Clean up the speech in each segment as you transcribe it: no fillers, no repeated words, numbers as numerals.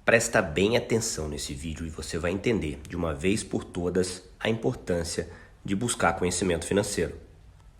Presta bem atenção nesse vídeo e você vai entender de uma vez por todas a importância de buscar conhecimento financeiro.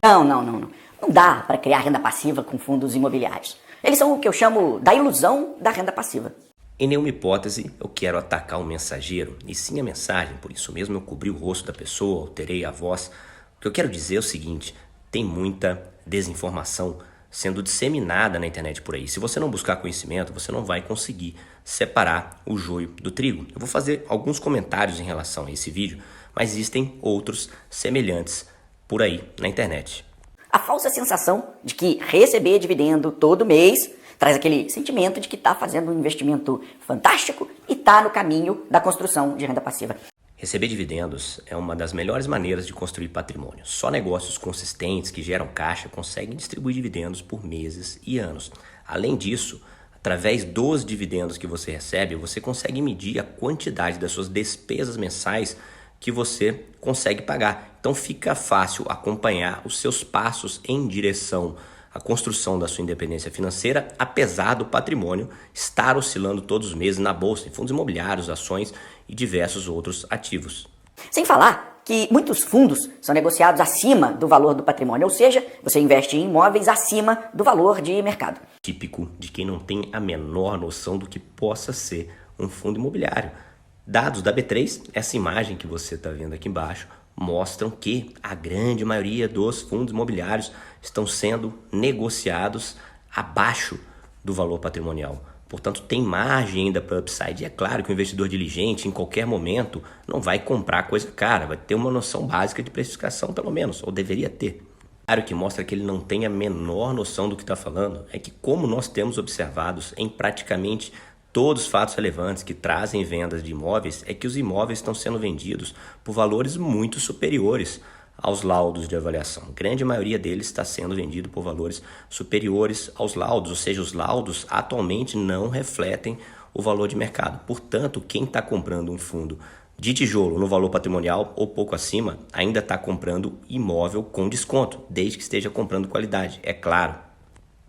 Não. Não dá para criar renda passiva com fundos imobiliários. Eles são o que eu chamo da ilusão da renda passiva. Em nenhuma hipótese eu quero atacar um mensageiro, e sim a mensagem, por isso mesmo eu cobri o rosto da pessoa, alterei a voz. O que eu quero dizer é o seguinte: tem muita desinformação sendo disseminada na internet por aí. Se você não buscar conhecimento, você não vai conseguir separar o joio do trigo. Eu vou fazer alguns comentários em relação a esse vídeo, mas existem outros semelhantes por aí na internet. A falsa sensação de que receber dividendo todo mês traz aquele sentimento de que está fazendo um investimento fantástico e está no caminho da construção de renda passiva. Receber dividendos é uma das melhores maneiras de construir patrimônio. Só negócios consistentes que geram caixa conseguem distribuir dividendos por meses e anos. Além disso, através dos dividendos que você recebe, você consegue medir a quantidade das suas despesas mensais que você consegue pagar. Então fica fácil acompanhar os seus passos em direção à construção da sua independência financeira, apesar do patrimônio estar oscilando todos os meses na bolsa, em fundos imobiliários, ações e diversos outros ativos. Sem falar que muitos fundos são negociados acima do valor do patrimônio, ou seja, você investe em imóveis acima do valor de mercado. Típico de quem não tem a menor noção do que possa ser um fundo imobiliário. Dados da B3, essa imagem que você está vendo aqui embaixo, mostram que a grande maioria dos fundos imobiliários estão sendo negociados abaixo do valor patrimonial. Portanto, tem margem ainda para upside. E é claro que o investidor diligente, em qualquer momento, não vai comprar coisa cara, vai ter uma noção básica de precificação, pelo menos, ou deveria ter. Claro que mostra que ele não tem a menor noção do que está falando, é que como nós temos observados em praticamente todos os fatos relevantes que trazem vendas de imóveis, é que os imóveis estão sendo vendidos por valores muito superiores aos laudos de avaliação. A grande maioria deles está sendo vendido por valores superiores aos laudos, ou seja, os laudos atualmente não refletem o valor de mercado. Portanto, quem está comprando um fundo de tijolo no valor patrimonial ou pouco acima, ainda está comprando imóvel com desconto, desde que esteja comprando qualidade, é claro.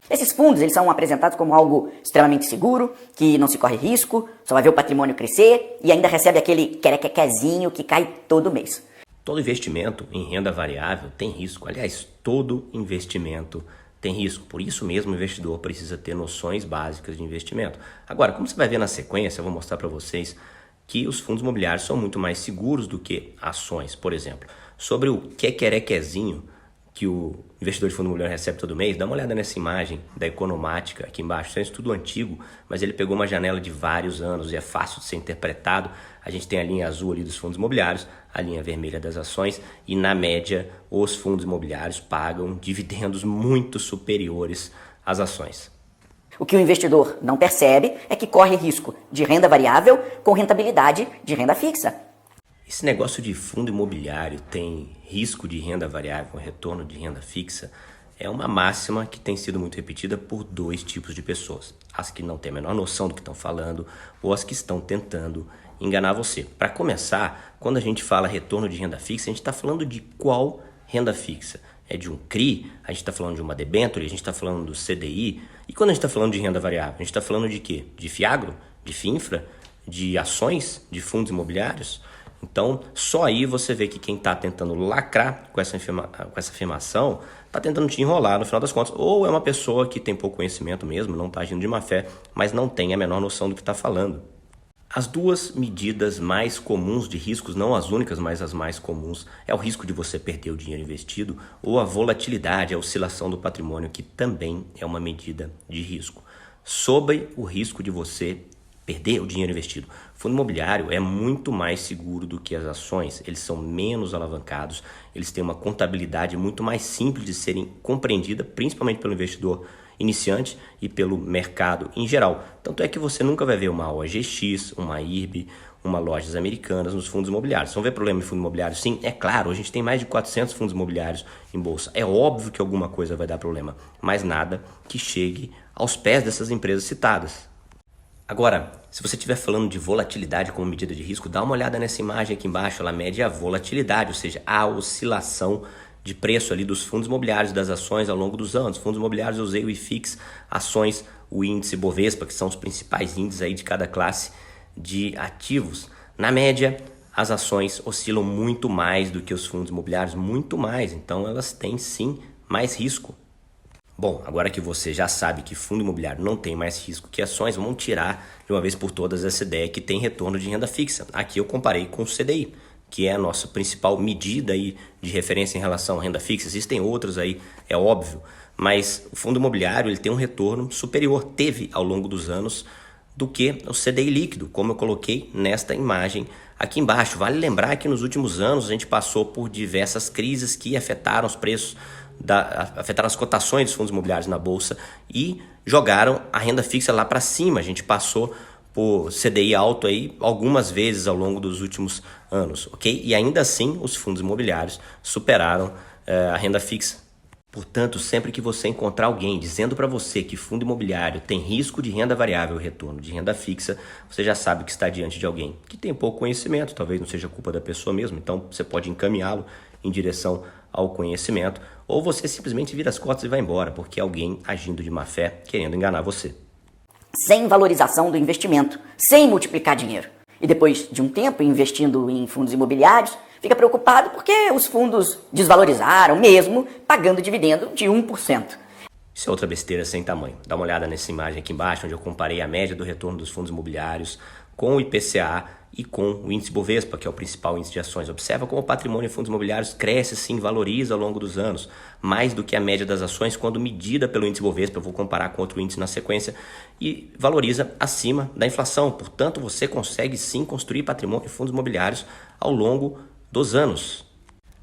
Esses fundos eles são apresentados como algo extremamente seguro, que não se corre risco, só vai ver o patrimônio crescer e ainda recebe aquele querequequezinho que cai todo mês. Todo investimento em renda variável tem risco. Aliás, todo investimento tem risco. Por isso mesmo o investidor precisa ter noções básicas de investimento. Agora, como você vai ver na sequência, eu vou mostrar para vocês que os fundos imobiliários são muito mais seguros do que ações. Por exemplo, sobre o querequezinho que o investidor de fundo imobiliário recebe todo mês, dá uma olhada nessa imagem da Economática aqui embaixo. Isso é um estudo antigo, mas ele pegou uma janela de vários anos e é fácil de ser interpretado. A gente tem a linha azul ali dos fundos imobiliários, a linha vermelha das ações e, na média, os fundos imobiliários pagam dividendos muito superiores às ações. O que o investidor não percebe é que corre risco de renda variável com rentabilidade de renda fixa. Esse negócio de fundo imobiliário tem risco de renda variável com retorno de renda fixa é uma máxima que tem sido muito repetida por dois tipos de pessoas. As que não têm a menor noção do que estão falando ou as que estão tentando enganar você. Para começar, quando a gente fala retorno de renda fixa, a gente está falando de qual renda fixa? É de um CRI? A gente está falando de uma debênture? A gente está falando do CDI? E quando a gente está falando de renda variável? A gente está falando de quê? De FIAGRO? De FINFRA? De ações? De fundos imobiliários? Então, só aí você vê que quem está tentando lacrar com essa afirmação está tentando te enrolar no final das contas. Ou é uma pessoa que tem pouco conhecimento mesmo, não está agindo de má fé, mas não tem a menor noção do que está falando. As duas medidas mais comuns de riscos, não as únicas, mas as mais comuns, é o risco de você perder o dinheiro investido ou a volatilidade, a oscilação do patrimônio, que também é uma medida de risco. Sobre o risco de você perder o dinheiro investido. O fundo imobiliário é muito mais seguro do que as ações, eles são menos alavancados, eles têm uma contabilidade muito mais simples de serem compreendida, principalmente pelo investidor iniciante e pelo mercado em geral. Tanto é que você nunca vai ver uma OGX, uma IRB, uma Lojas Americanas nos fundos imobiliários. Vão ver problema em fundo imobiliário? Sim, é claro, a gente tem mais de 400 fundos imobiliários em bolsa. É óbvio que alguma coisa vai dar problema, mas nada que chegue aos pés dessas empresas citadas. Agora, se você estiver falando de volatilidade como medida de risco, dá uma olhada nessa imagem aqui embaixo, ela mede a volatilidade, ou seja, a oscilação de preço ali dos fundos imobiliários, das ações ao longo dos anos. Fundos imobiliários eu usei o IFIX, ações, o índice Bovespa, que são os principais índices aí de cada classe, de ativos. Na média, as ações oscilam muito mais do que os fundos imobiliários, muito mais. Então elas têm sim mais risco. Bom, agora que você já sabe que fundo imobiliário não tem mais risco que ações, vamos tirar de uma vez por todas essa ideia que tem retorno de renda fixa. Aqui eu comparei com o CDI, que é a nossa principal medida aí de referência em relação à renda fixa. Existem outros aí, é óbvio, mas o fundo imobiliário ele tem um retorno superior, teve ao longo dos anos, do que o CDI líquido, como eu coloquei nesta imagem aqui embaixo. Vale lembrar que nos últimos anos a gente passou por diversas crises que afetaram os preços, afetaram as cotações dos fundos imobiliários na bolsa e jogaram a renda fixa lá para cima. A gente passou por CDI alto aí algumas vezes ao longo dos últimos anos, ok? E ainda assim os fundos imobiliários superaram a renda fixa. Portanto, sempre que você encontrar alguém dizendo para você que fundo imobiliário tem risco de renda variável e retorno de renda fixa, você já sabe que está diante de alguém que tem pouco conhecimento, talvez não seja culpa da pessoa mesmo, então você pode encaminhá-lo em direção ao conhecimento, ou você simplesmente vira as costas e vai embora, porque é alguém agindo de má fé, querendo enganar você. Sem valorização do investimento, sem multiplicar dinheiro. E depois de um tempo investindo em fundos imobiliários, fica preocupado porque os fundos desvalorizaram mesmo, pagando dividendo de 1%. Isso é outra besteira sem tamanho. Dá uma olhada nessa imagem aqui embaixo, onde eu comparei a média do retorno dos fundos imobiliários com o IPCA e com o índice Bovespa, que é o principal índice de ações. Observa como o patrimônio em fundos imobiliários cresce, sim, valoriza ao longo dos anos, mais do que a média das ações quando medida pelo índice Bovespa. Eu vou comparar com outro índice na sequência, e valoriza acima da inflação. Portanto, você consegue sim construir patrimônio em fundos imobiliários ao longo dos anos.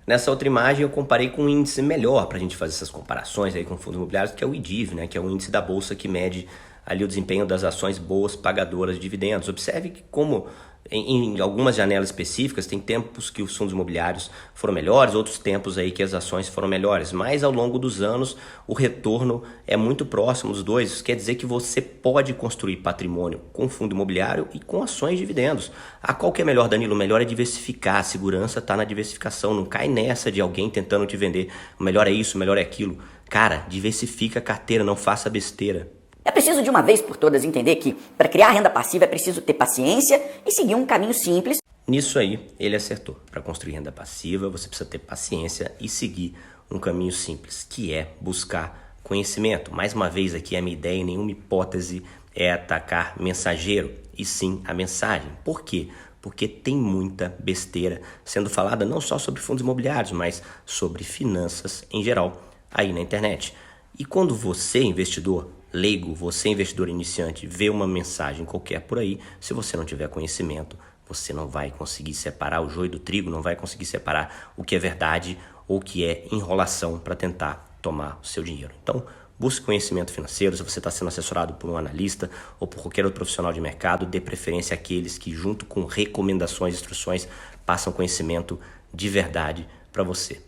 Nessa outra imagem eu comparei com um índice melhor para a gente fazer essas comparações aí com fundos imobiliários, que é o IDIV, né, que é o índice da bolsa que mede ali o desempenho das ações boas pagadoras de dividendos. Observe que como em algumas janelas específicas tem tempos que os fundos imobiliários foram melhores, outros tempos aí que as ações foram melhores, mas ao longo dos anos o retorno é muito próximo dos dois. Isso quer dizer que você pode construir patrimônio com fundo imobiliário e com ações de dividendos. Qual que é melhor, Danilo? O melhor é diversificar, a segurança está na diversificação, não cai nessa de alguém tentando te vender, o melhor é isso, o melhor é aquilo. Cara, diversifica a carteira, não faça besteira. É preciso de uma vez por todas entender que para criar renda passiva é preciso ter paciência e seguir um caminho simples. Nisso aí, ele acertou. Para construir renda passiva, você precisa ter paciência e seguir um caminho simples, que é buscar conhecimento. Mais uma vez aqui, a minha ideia em nenhuma hipótese é atacar mensageiro, e sim a mensagem. Por quê? Porque tem muita besteira sendo falada não só sobre fundos imobiliários, mas sobre finanças em geral aí na internet. E quando você, investidor leigo, você investidor iniciante, vê uma mensagem qualquer por aí, se você não tiver conhecimento, você não vai conseguir separar o joio do trigo, não vai conseguir separar o que é verdade ou o que é enrolação para tentar tomar o seu dinheiro. Então, busque conhecimento financeiro. Se você está sendo assessorado por um analista ou por qualquer outro profissional de mercado, dê preferência àqueles que, junto com recomendações e instruções, passam conhecimento de verdade para você.